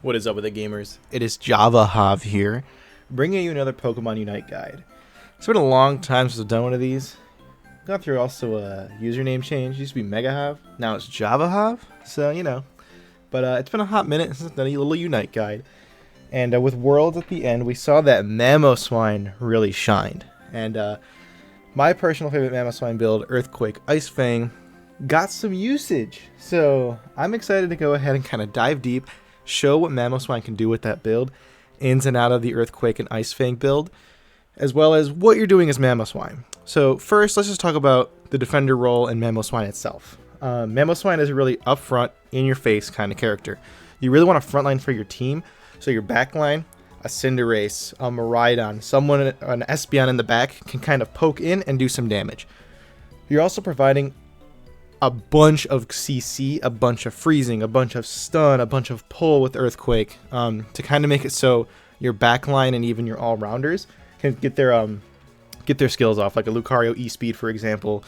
What is up with the gamers? It is Java Hav here, bringing you another Pokemon Unite guide. It's been a long time since I've done one of these. Got through also a username change. It used to be Mega Hav, now it's Java Hav, so you know. But it's been a hot minute since I've done a little Unite guide. And with Worlds at the end, we saw that Mamoswine really shined. And my personal favorite Mamoswine build, Earthquake Ice Fang, got some usage. So I'm excited to go ahead and kind of dive deep, show what Mamoswine can do with that build, ins and out of the Earthquake and Ice Fang build, as well as what you're doing as Mamoswine. So first, let's just talk about the defender role in Mamoswine itself. Mamoswine is a really upfront, in-your-face kind of character. You really want a frontline for your team, so your backline, a Cinderace, a Miraidon, someone, an Espeon in the back can kind of poke in and do some damage. You're also providing a bunch of CC, a bunch of freezing, a bunch of stun, a bunch of pull with Earthquake, to kind of make it so your backline and even your all-rounders can get their skills off, like a Lucario E-Speed, for example,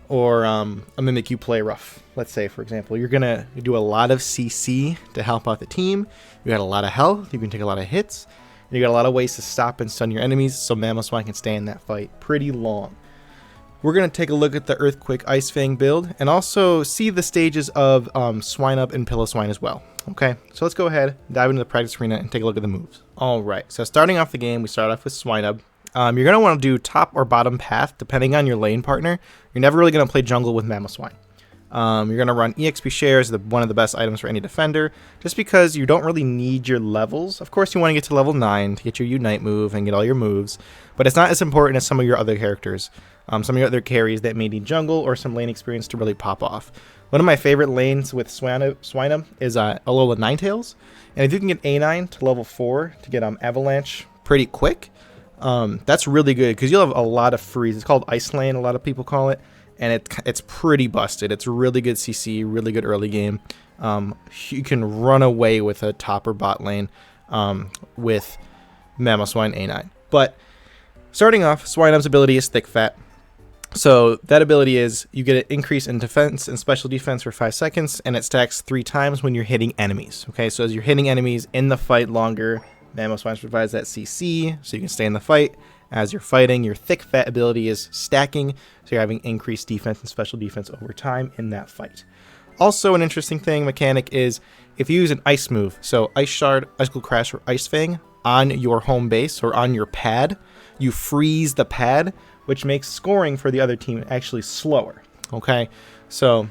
or a Mimikyu Play Rough, let's say, for example. You're going to do a lot of CC to help out the team. You got a lot of health, you can take a lot of hits, and you got a lot of ways to stop and stun your enemies, so Mamoswine can stay in that fight pretty long. We're going to take a look at the Earthquake Ice Fang build and also see the stages of Swinub and Piloswine as well. Okay, so let's go ahead, dive into the practice arena and take a look at the moves. Alright, so starting off the game, we start off with Swinub. You're going to want to do top or bottom path depending on your lane partner. You're never really going to play jungle with Mamoswine. You're going to run EXP shares, one of the best items for any defender, just because you don't really need your levels. Of course, you want to get to level 9 to get your Unite move and get all your moves, but it's not as important as some of your other characters. Some of your other carries that may need jungle or some lane experience to really pop off. One of my favorite lanes with Swinub is Alola Ninetales, and if you can get A9 to level 4 to get Avalanche pretty quick, that's really good because you'll have a lot of freeze. It's called Ice Lane, a lot of people call it, and it's pretty busted. It's really good CC, really good early game. You can run away with a top or bot lane with Mamoswine A9. But starting off, Swinub's ability is Thick Fat. So that ability is you get an increase in defense and special defense for 5 seconds, and it stacks 3 times when you're hitting enemies. Okay, so as you're hitting enemies in the fight longer, Mamoswine provides that CC, so you can stay in the fight. As you're fighting, your Thick Fat ability is stacking, so you're having increased defense and special defense over time in that fight. Also, an interesting mechanic is if you use an ice move, so Ice Shard, Icicle Crash, or Ice Fang on your home base or on your pad, you freeze the pad, which makes scoring for the other team actually slower. Okay, so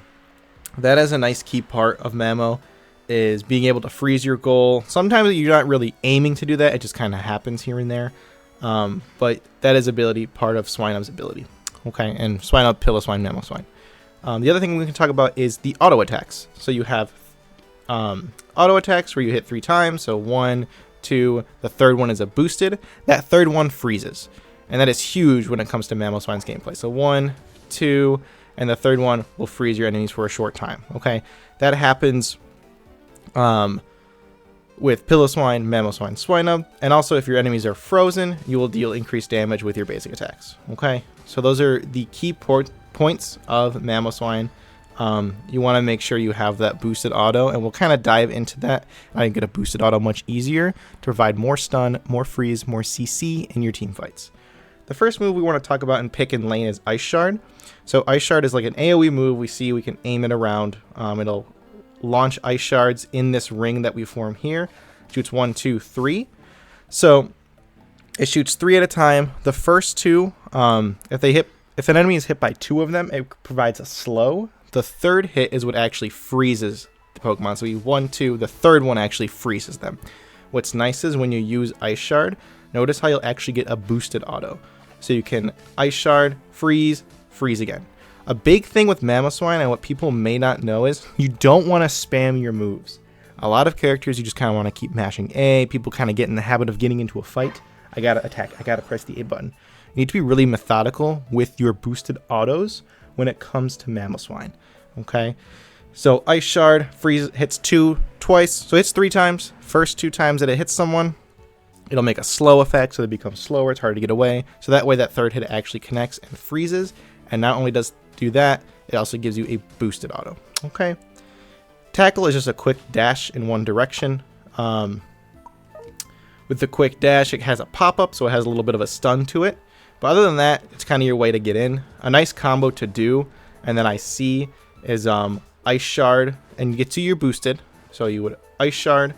that is a nice key part of Mamo, is being able to freeze your goal. Sometimes you're not really aiming to do that, it just kind of happens here and there. But that is part of Swinub's ability. Okay, and Swinub, Piloswine, Mamoswine. The other thing we can talk about is the auto attacks. So you have auto attacks where you hit 3 times. So 1, 2, the third one is a boosted. That third one freezes. And that is huge when it comes to Mamoswine's gameplay. So 1, 2, and the third one will freeze your enemies for a short time. Okay, that happens with Piloswine, Mamoswine, Swinub, and also if your enemies are frozen, you will deal increased damage with your basic attacks. Okay, so those are the key points of Mamoswine. You want to make sure you have that boosted auto, and we'll kind of dive into that. I can get a boosted auto much easier to provide more stun, more freeze, more CC in your team fights. The first move we want to talk about in pick and lane is Ice Shard. So Ice Shard is like an AoE move. We can aim it around. It'll launch Ice Shards in this ring that we form here. Shoots 1, 2, 3. So it shoots 3 at a time. The first 2, if an enemy is hit by 2 of them, it provides a slow. The third hit is what actually freezes the Pokemon. So you 1, 2, the third one actually freezes them. What's nice is when you use Ice Shard, notice how you'll actually get a boosted auto. So you can Ice Shard, freeze, freeze again. A big thing with Mamoswine and what people may not know is you don't want to spam your moves. A lot of characters, you just kind of want to keep mashing A. People kind of get in the habit of getting into a fight. I gotta attack, I gotta press the A button. You need to be really methodical with your boosted autos when it comes to Mamoswine. Okay, so Ice Shard, freeze, hits 2 twice, so it hits 3 times. First 2 times that it hits someone, it'll make a slow effect, so they become slower, it's hard to get away. So that way that third hit actually connects and freezes, and not only does do that, it also gives you a boosted auto. Okay, Tackle is just a quick dash in one direction. With the quick dash, it has a pop-up, so it has a little bit of a stun to it. But other than that, it's kind of your way to get in. A nice combo to do, and then I see is Ice Shard, and you get to your boosted. So you would Ice Shard,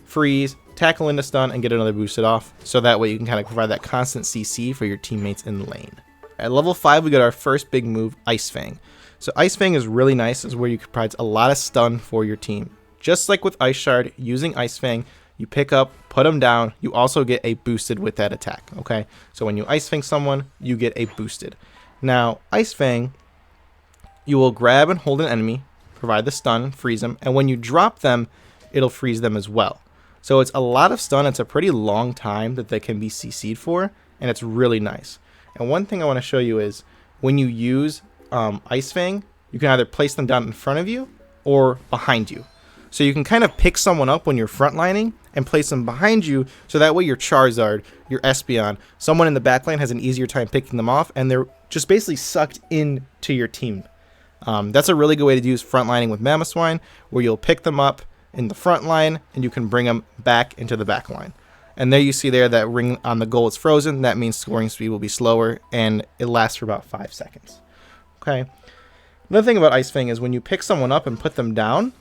freeze, tackle into stun, and get another boosted off. So that way you can kind of provide that constant CC for your teammates in lane. At level 5, we got our first big move, Ice Fang. So Ice Fang is really nice. It's where you can provide a lot of stun for your team. Just like with Ice Shard, using Ice Fang, you pick up, put them down. You also get a boosted with that attack, okay? So when you Ice Fang someone, you get a boosted. Now, Ice Fang, you will grab and hold an enemy, provide the stun, freeze them, and when you drop them, it'll freeze them as well. So it's a lot of stun. It's a pretty long time that they can be CC'd for, and it's really nice. And one thing I want to show you is when you use Ice Fang, you can either place them down in front of you or behind you. So you can kind of pick someone up when you're frontlining and place them behind you, so that way your Charizard, your Espeon, someone in the backline has an easier time picking them off, and they're just basically sucked into your team. That's a really good way to use frontlining with Mamoswine, where you'll pick them up in the front line and you can bring them back into the back line. And there you see there that ring on the goal is frozen. That means scoring speed will be slower, and it lasts for about 5 seconds. Okay. Another thing about Ice Fang is when you pick someone up and put them down,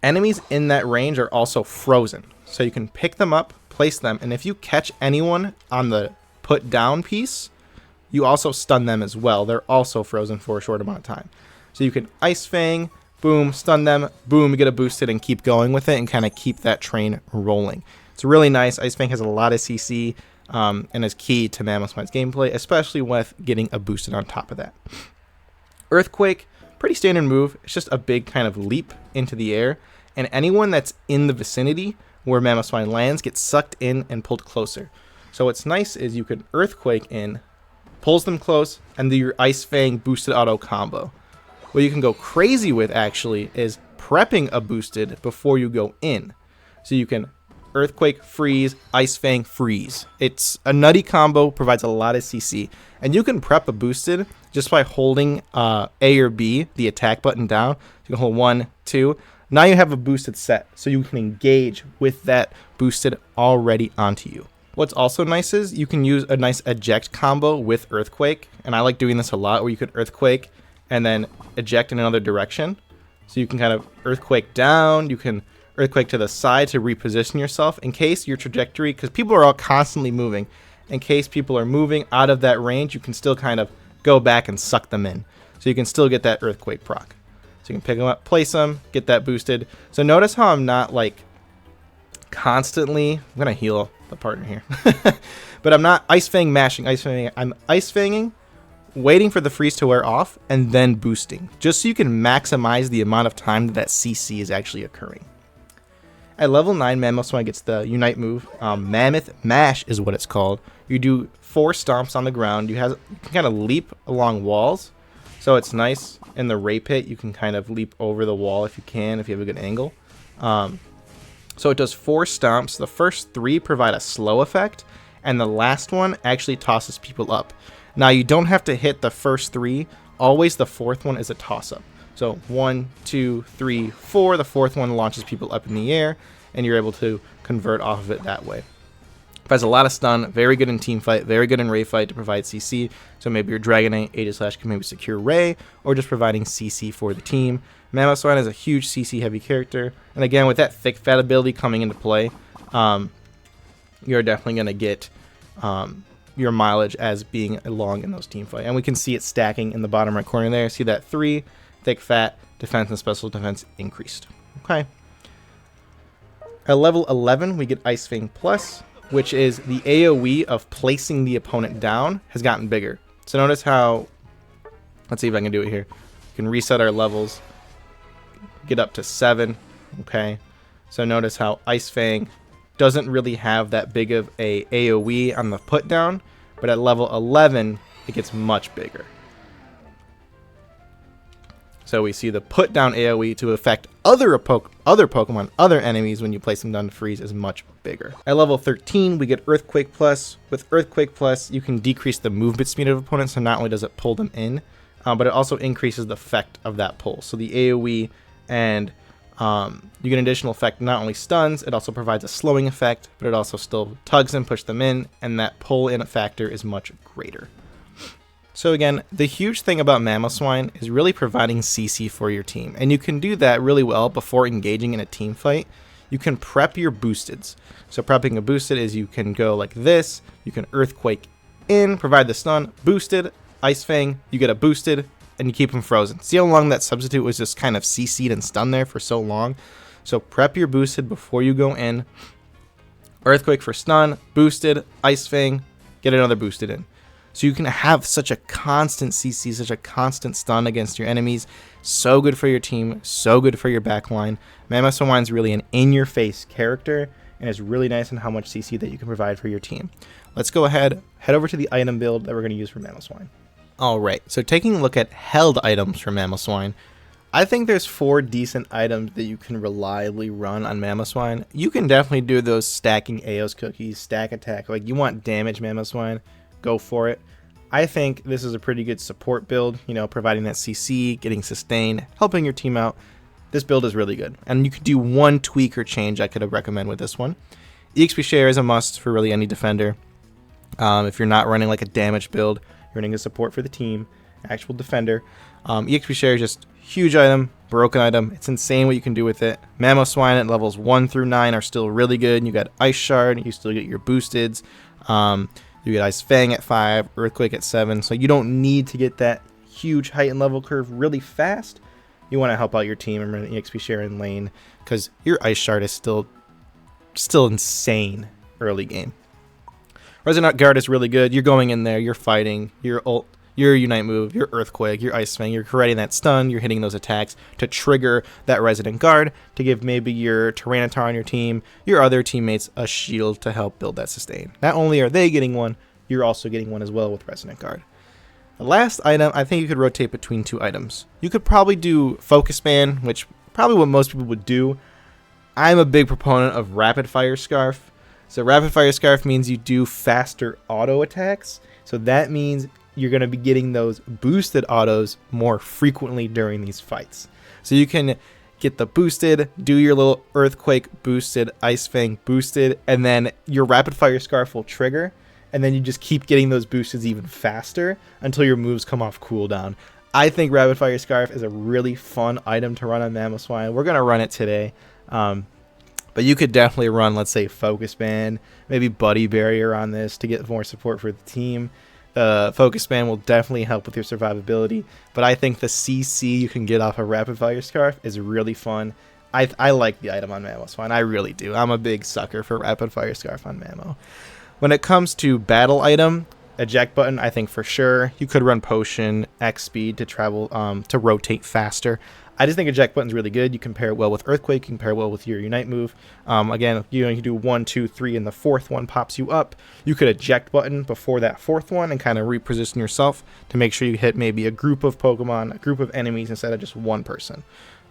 enemies in that range are also frozen. So you can pick them up, place them, and if you catch anyone on the put down piece, you also stun them as well. They're also frozen for a short amount of time. So you can Ice Fang, boom, stun them, boom, you get a boosted and keep going with it and kind of keep that train rolling. It's really nice. Ice Fang has a lot of CC and is key to Mamoswine's gameplay, especially with getting a boosted on top of that. Earthquake, pretty standard move. It's just a big kind of leap into the air, and anyone that's in the vicinity where Mamoswine lands gets sucked in and pulled closer. So what's nice is you can Earthquake in, pulls them close, and do your Ice Fang boosted auto combo. What you can go crazy with actually is prepping a boosted before you go in. So you can Earthquake, freeze, Ice Fang, freeze. It's a nutty combo, provides a lot of CC. And you can prep a boosted just by holding A or B, the attack button down. You can hold 1, 2. Now you have a boosted set, so you can engage with that boosted already onto you. What's also nice is you can use a nice eject combo with Earthquake. And I like doing this a lot, where you could Earthquake and then eject in another direction. So you can kind of Earthquake down, you can Earthquake to the side to reposition yourself in case your trajectory, because people are all constantly moving, in case people are moving out of that range, you can still kind of go back and suck them in. So you can still get that Earthquake proc. So you can pick them up, place them, get that boosted. So notice how I'm not like constantly, I'm going to heal the partner here, but I'm not Ice Fang mashing, Ice Fanging. I'm Ice Fanging, waiting for the freeze to wear off, and then boosting, just so you can maximize the amount of time that CC is actually occurring. At level 9, Mamoswine gets the Unite move. Mammoth Mash is what it's called. You do 4 stomps on the ground. You can kind of leap along walls, so it's nice. In the Ray Pit, you can kind of leap over the wall if you can, if you have a good angle. So it does 4 stomps. The first 3 provide a slow effect, and the last one actually tosses people up. Now, you don't have to hit the first 3. Always the 4th one is a toss-up. So 1, 2, 3, 4. The 4th one launches people up in the air, and you're able to convert off of it that way. It has a lot of stun, very good in team fight, very good in Ray fight to provide CC. So maybe your Dragonite, Aegislash can maybe secure Ray, or just providing CC for the team. Mamoswine is a huge CC heavy character, and again with that thick fat ability coming into play, you're definitely going to get your mileage as being along in those team fight. And we can see it stacking in the bottom right corner there. See that 3, thick fat, defense and special defense increased. Okay. At level 11, we get Ice Fang Plus, which is the AoE of placing the opponent down has gotten bigger. So notice how, let's see if I can do it here. We can reset our levels, get up to 7. Okay. So notice how Ice Fang doesn't really have that big of a AoE on the put down, but at level 11, it gets much bigger. So we see the put down AoE to affect other Pokemon, other enemies when you place them down to freeze is much bigger. At level 13, we get Earthquake Plus. With Earthquake Plus, you can decrease the movement speed of opponents, so not only does it pull them in, but it also increases the effect of that pull. So the AoE and You get an additional effect, not only stuns, it also provides a slowing effect, but it also still tugs them, push them in, and that pull in factor is much greater. So again, the huge thing about Mamoswine is really providing CC for your team, and you can do that really well before engaging in a team fight. You can prep your boosteds. So prepping a boosted is you can go like this, you can Earthquake in, provide the stun, boosted, Ice Fang, you get a boosted, and you keep them frozen. See how long that substitute was just kind of CC'd and stunned there for so long? So prep your boosted before you go in. Earthquake for stun, boosted, Ice Fang, get another boosted in. So you can have such a constant CC, such a constant stun against your enemies. So good for your team, so good for your backline. Mamoswine's really an in-your-face character, and it's really nice in how much CC that you can provide for your team. Let's go ahead, head over to the item build that we're going to use for Mamoswine. Alright, so taking a look at held items for Mamoswine, I think there's 4 decent items that you can reliably run on Mamoswine. You can definitely do those stacking Aos cookies, stack attack, like you want damage Mamoswine, go for it. I think this is a pretty good support build, you know, providing that CC, getting sustain, helping your team out. This build is really good, and you could do one tweak or change I could recommend with this one. EXP share is a must for really any defender. If you're not running like a damage build, you're running a support for the team, actual defender. EXP share is just huge item, broken item. It's insane what you can do with it. Mamoswine at levels 1 through 9 are still really good. You got Ice Shard, you still get your boosteds. You get Ice Fang at 5, Earthquake at 7, so you don't need to get that huge height and level curve really fast. You want to help out your team and run an EXP share in lane, because your Ice Shard is still insane early game. Resonant Guard is really good. You're going in there, you're fighting, your ult, your Unite move, your Earthquake, your Ice Fang, you're creating that stun, you're hitting those attacks to trigger that Resonant Guard to give maybe your Tyranitar on your team, your other teammates a shield to help build that sustain. Not only are they getting one, you're also getting one as well with Resonant Guard. The last item, I think you could rotate between 2 items. You could probably do Focus Band, which probably what most people would do. I'm a big proponent of Rapid Fire Scarf. So Rapid Fire Scarf means you do faster auto attacks. So that means you're going to be getting those boosted autos more frequently during these fights. So you can get the boosted, do your little Earthquake boosted, Ice Fang boosted, and then your Rapid Fire Scarf will trigger, and then you just keep getting those boosteds even faster until your moves come off cooldown. I think Rapid Fire Scarf is a really fun item to run on Mamoswine. We're going to run it today. But you could definitely run, let's say, Focus Band, maybe Buddy Barrier on this to get more support for the team. The Focus Band will definitely help with your survivability, but I think the CC you can get off a Rapid Fire Scarf is really fun. I like the item on Mamoswine, I really do. I'm a big sucker for Rapid Fire Scarf on Mamo. When it comes to battle item, eject button, I think for sure. You could run Potion, X speed to travel, to rotate faster. I just think eject button's really good. You can pair it well with Earthquake, you can pair it well with your Unite move. Again, you know, you do 1, 2, 3, and the 4th one pops you up. You could eject button before that 4th one and kind of reposition yourself to make sure you hit maybe a group of Pokemon, a group of enemies instead of just one person.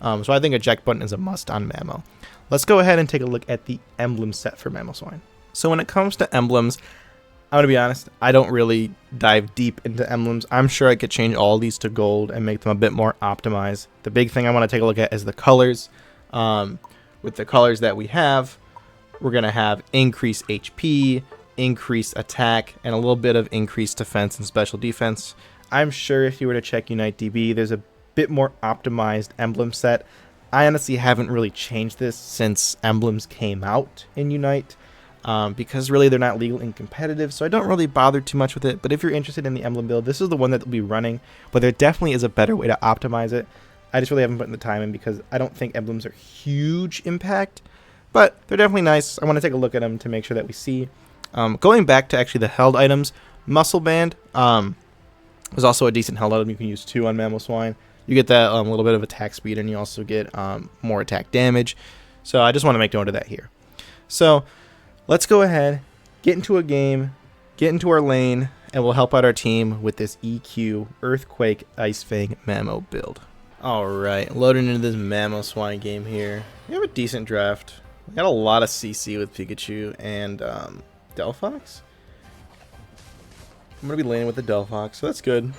So I think eject button is a must on Mamo. Let's go ahead and take a look at the emblem set for Mamoswine. So when it comes to emblems, I'm going to be honest, I don't really dive deep into emblems. I'm sure I could change all these to gold and make them a bit more optimized. The big thing I want to take a look at is the colors. With the colors that we have, we're going to have increased HP, increased attack, and a little bit of increased defense and special defense. I'm sure if you were to check Unite DB, there's a bit more optimized emblem set. I honestly haven't really changed this since emblems came out in Unite. Because really they're not legal and competitive, so I don't really bother too much with it. But if you're interested in the emblem build, this is the one that will be running, but there definitely is a better way to optimize it. I just really haven't put in the time in because I don't think emblems are huge impact, but they're definitely nice. I want to take a look at them to make sure that we see. Going back to actually the held items, Muscle Band is also a decent held item. You can use 2 on Mamoswine. You get that little bit of attack speed, and you also get more attack damage. So I just want to make note of that here. So let's go ahead, get into a game, get into our lane, and we'll help out our team with this EQ Earthquake Ice Fang Mamo build. Alright, loading into this Mamoswine game here. We have a decent draft. We got a lot of CC with Pikachu and Delphox. I'm going to be laning with the Delphox, so that's good.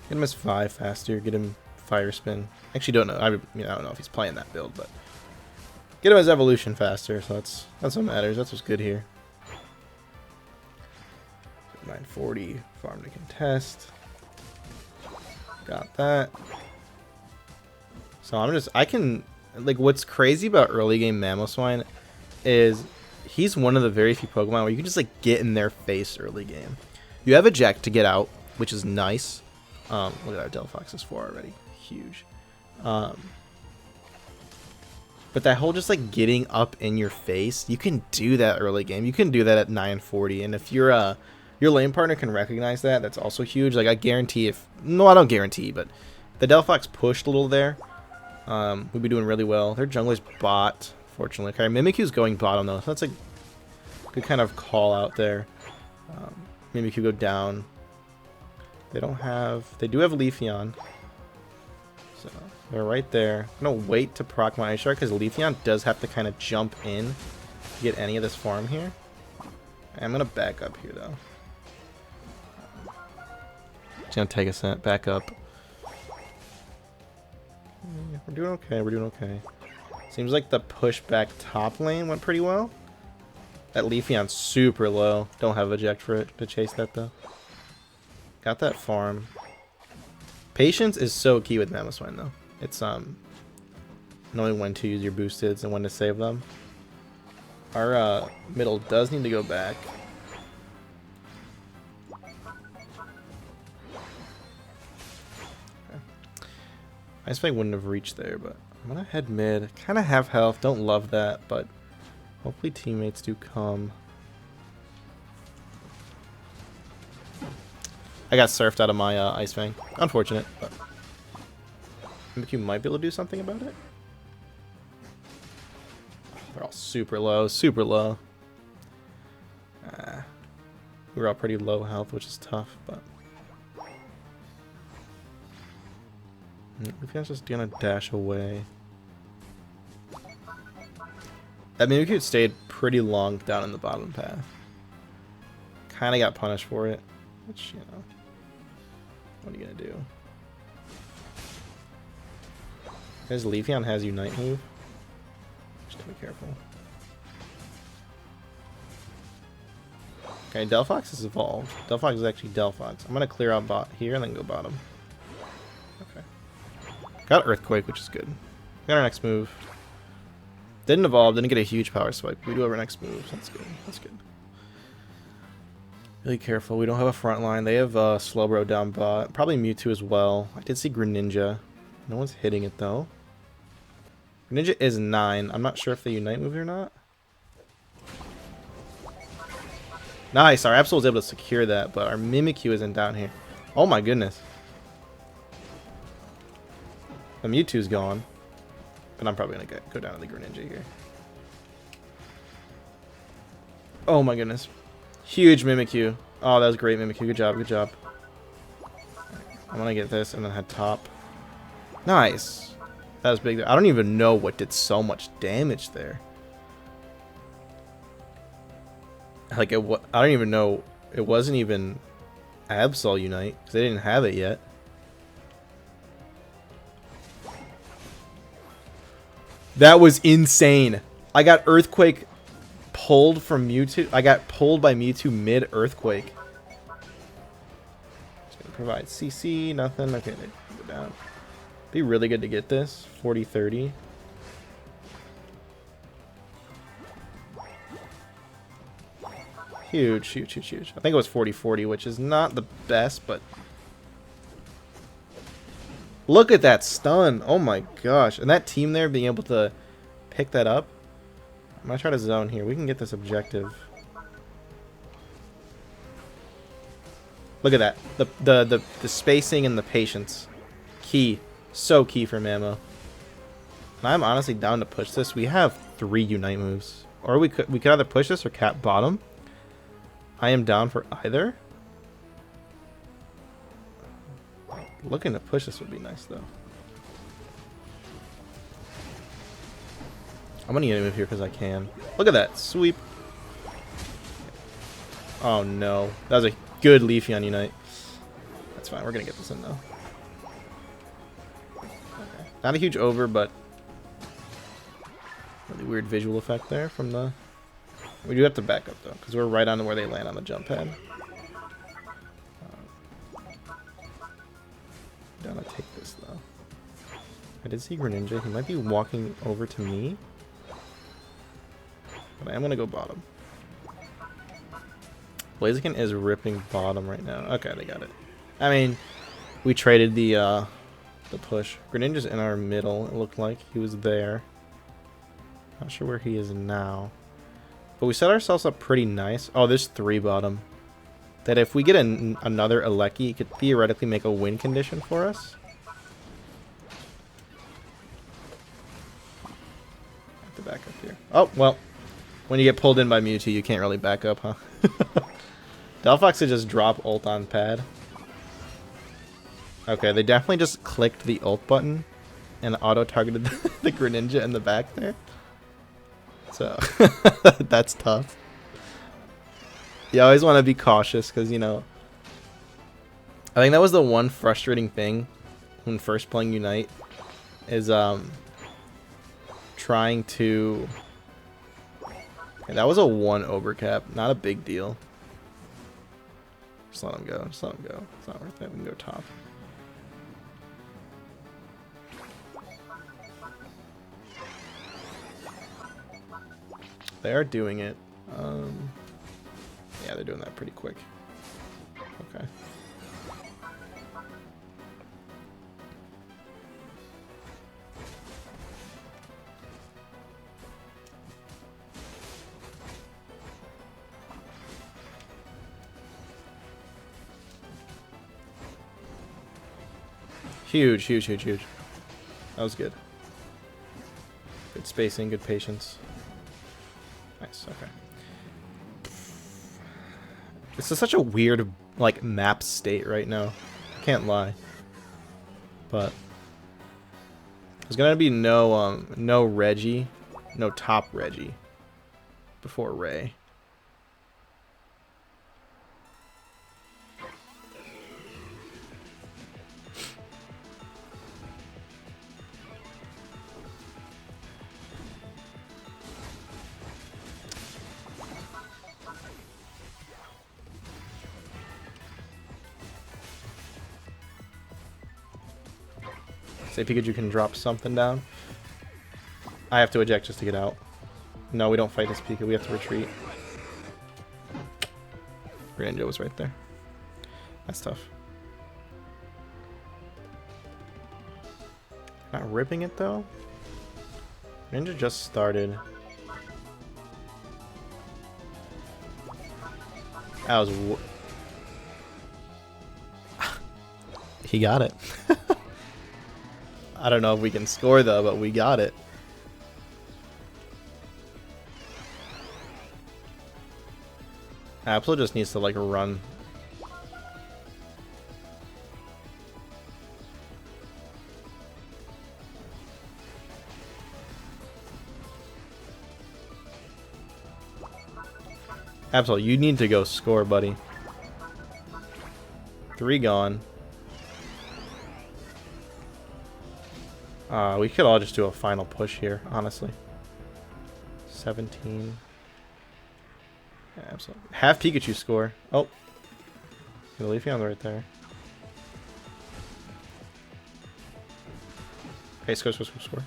Get him as 5 faster, get him Fire Spin. Actually, don't know. I don't know if he's playing that build, but get him his evolution faster. So that's what matters. That's what's good here. 940 farm to contest. Got that. So I can like what's crazy about early game Mamoswine is he's one of the very few Pokemon where you can just like get in their face early game. You have eject to get out, which is nice. Look at that, Delphox is 4 already. Huge. But that whole just like getting up in your face, you can do that early game. You can do that at 940, and if your lane partner can recognize that, that's also huge. Like I guarantee I don't guarantee, but the Delphox pushed a little there. We'd be doing really well. Their jungler's bot, fortunately. Okay, Mimikyu's going bottom though, so that's a good kind of call out there. Mimikyu go down. They do have Leafeon. So they're right there. I'm gonna wait to proc my Ice Shard because Leafeon does have to kind of jump in to get any of this farm here. I'm gonna back up here though. Just gonna take a set, back up. We're doing okay, we're doing okay. Seems like the push back top lane went pretty well. That Leafeon's super low. Don't have eject for it to chase that though. Got that farm. Patience is so key with Mamoswine though. It's knowing when to use your boosteds and when to save them. Our middle does need to go back. Ice Fang wouldn't have reached there, but I'm gonna head mid. Kind of have health. Don't love that, but hopefully teammates do come. I got surfed out of my Ice Fang. Unfortunate, but Mimikyu might be able to do something about it. They're all super low, super low. We were all pretty low health, which is tough, but Mimikyu's just gonna dash away. That Mimikyu stayed pretty long down in the bottom path. Kinda got punished for it, which, you know, what are you gonna do? His Leafeon has Unite move. Just be careful. Okay, Delphox is evolved. Delphox is actually Delphox. I'm gonna clear out bot here and then go bottom. Okay. Got Earthquake, which is good. Got our next move. Didn't evolve, didn't get a huge power spike. We do have our next move, so that's good. That's good. Really careful. We don't have a front line. They have Slowbro down bot. Probably Mewtwo as well. I did see Greninja. No one's hitting it though. Greninja is 9. I'm not sure if they Unite move or not. Nice. Our Absol was able to secure that, but our Mimikyu isn't down here. Oh my goodness. The Mewtwo's gone. But I'm probably going to go down to the Greninja here. Oh my goodness. Huge Mimikyu. Oh, that was great, Mimikyu. Good job, good job. I'm going to get this and then head top. Nice. That was big. I don't even know what did so much damage there. Like, I don't even know. It wasn't even Absol Unite because they didn't have it yet. That was insane. I got Earthquake pulled from Mewtwo. I got pulled by Mewtwo mid Earthquake. Just gonna provide CC, nothing. Okay, they go down. Be really good to get this. 40-30. Huge, huge, huge, huge. I think it was 40-40, which is not the best, but look at that stun. Oh my gosh. And that team there being able to pick that up. I'm going to try to zone here. We can get this objective. Look at that. The spacing and the patience. Key. So key for Mamo. And I'm honestly down to push this. We have 3 Unite moves. Or we could either push this or cap bottom. I am down for either. Looking to push this would be nice though. I'm gonna move here because I can. Look at that sweep. Oh no, that was a good Leafeon Unite. That's fine. We're gonna get this in though. Not a huge over, but really weird visual effect there from the... We do have to back up, though, because we're right on where they land on the jump pad. Don't want to take this, though. I did see Greninja. He might be walking over to me. But I am going to go bottom. Blaziken is ripping bottom right now. Okay, they got it. I mean, we traded the push. Greninja's in our middle, it looked like. He was there. Not sure where he is now. But we set ourselves up pretty nice. Oh, there's 3 bottom. That if we get another Aleki, it could theoretically make a win condition for us. Have to back up here. Oh, well. When you get pulled in by Mewtwo, you can't really back up, huh? Delphox could just drop ult on pad. Okay, they definitely just clicked the ult button and auto-targeted the Greninja in the back there. So, that's tough. You always want to be cautious because, you know, I think that was the one frustrating thing when first playing Unite is trying to... Okay, that was a 1 overcap, not a big deal. Just let him go, just let him go. It's not worth it, we can go top. They are doing it. Yeah, they're doing that pretty quick. Okay. Huge, huge, huge, huge. That was good. Good spacing, good patience. Nice, okay. This is such a weird, like, map state right now. I can't lie. But there's gonna be no Reggie, no top Reggie before Ray. Say Pikachu can drop something down. I have to eject just to get out. No, we don't fight this Pika. We have to retreat. Greninja was right there. That's tough. Not ripping it though. Greninja just started. That was. He got it. I don't know if we can score though, but we got it. Absol just needs to like run. Absol, you need to go score, buddy. 3 gone. We could all just do a final push here, honestly. 17. Yeah, absolutely. Have Pikachu score. Oh. Gonna leave you on right there. Okay, score, score, score, score.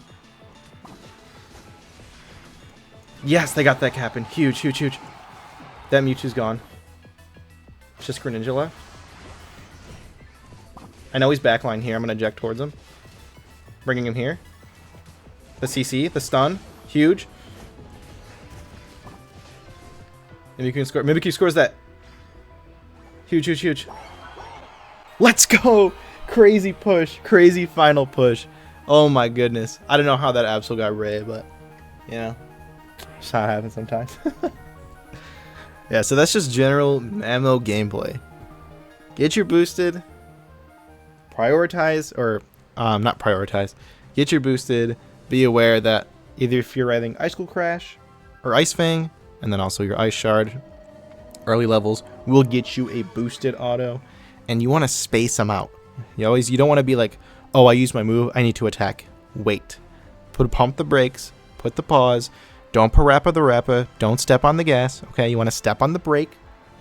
Yes, they got that Cap'n. Huge, huge, huge. That Mewtwo's gone. It's just Greninja left. I know he's backline here. I'm gonna eject towards him. Bringing him here. The CC, the stun, huge. Mimikyu score. Mimikyu scores that. Huge, huge, huge. Let's go! Crazy push, crazy final push. Oh my goodness. I don't know how that Absol got Ray, but you know, just how it happens sometimes. Yeah, so that's just general ammo gameplay. Get your boosted. Prioritize or. Not prioritize. Get your boosted. Be aware that either if you're riding Icicle Crash or Ice Fang, and then also your Ice Shard, early levels will get you a boosted auto, and you want to space them out. You don't want to be like, oh, I used my move, I need to attack wait. Pump the brakes, put the pause, don't parappa the rappa, don't step on the gas, okay? You want to step on the brake,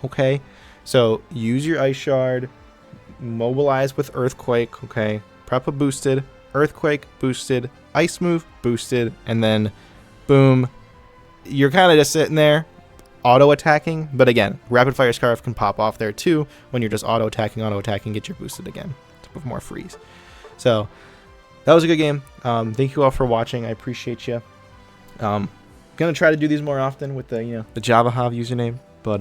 okay? So use your ice shard, mobilize with earthquake, okay? Preppa boosted, earthquake boosted, ice move boosted, and then boom. You're kind of just sitting there auto attacking, but again, rapid fire scarf can pop off there too when you're just auto attacking, get your boosted again with more freeze. So that was a good game. Thank you all for watching. I appreciate you. Gonna try to do these more often with the the Java Hav username, but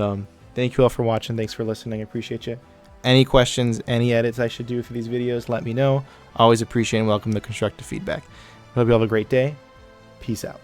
thank you all for watching. Thanks for listening. I appreciate you. Any questions, any edits I should do for these videos, let me know. Always appreciate and welcome the constructive feedback. Hope you all have a great day. Peace out.